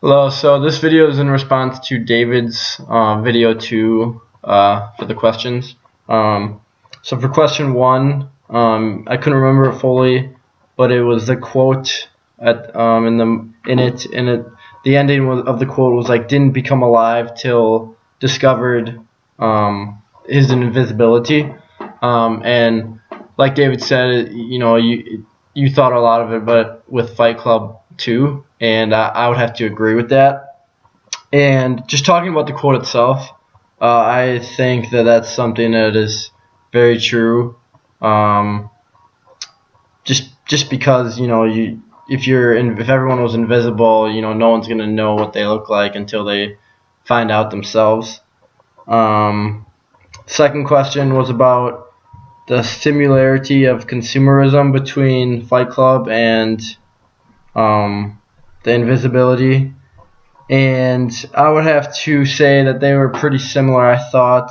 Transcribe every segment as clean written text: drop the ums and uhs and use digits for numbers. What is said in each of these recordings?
Hello, so this video is in response to David's video 2 for the questions. So for question 1, I couldn't remember it fully, but it was the quote at the ending of the quote was like, didn't become alive till discovered his invisibility. And like David said, you thought a lot of it, but with Fight Club 2, and I would have to agree with that. And just talking about the quote itself, I think that that's something that is very true. Just because if everyone was invisible, no one's gonna know what they look like until they find out themselves. Second question was about the similarity of consumerism between Fight Club and the invisibility, and I would have to say that they were pretty similar, I thought,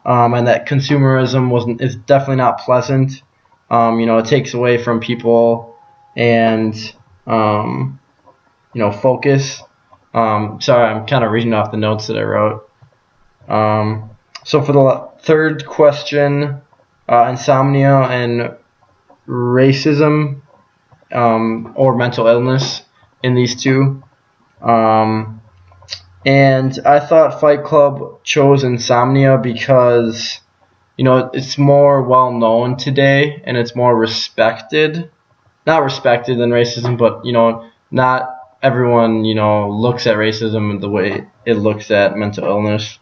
and that consumerism is definitely not pleasant. It takes away from people and focus. Sorry, I'm kind of reading off the notes that I wrote. So for the third question, insomnia and racism or mental illness in these two. And I thought Fight Club chose insomnia because it's more well known today and it's more respected. Not respected than racism, but not everyone looks at racism the way it looks at mental illness.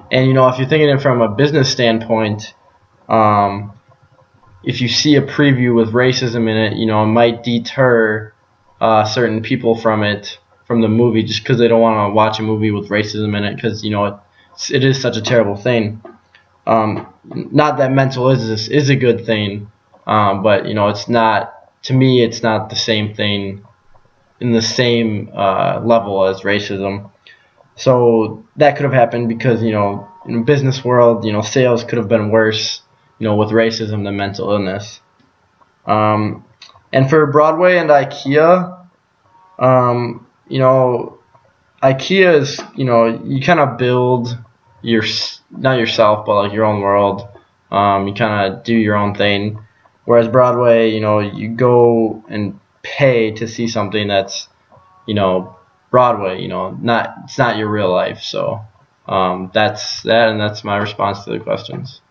And if you're thinking it from a business standpoint, if you see a preview with racism in it, it might deter certain people from the movie, just because they don't want to watch a movie with racism in it, because it is such a terrible thing. Not that mental illness is a good thing, but it's not. To me, it's not the same thing in the same level as racism. So that could have happened because in the business world, sales could have been worse, with racism than mental illness. And for Broadway and IKEA, IKEA is, you kind of build not yourself, but like your own world. You kind of do your own thing. Whereas Broadway, you go and pay to see something that's, Broadway, it's not your real life. So that's that, and that's my response to the questions.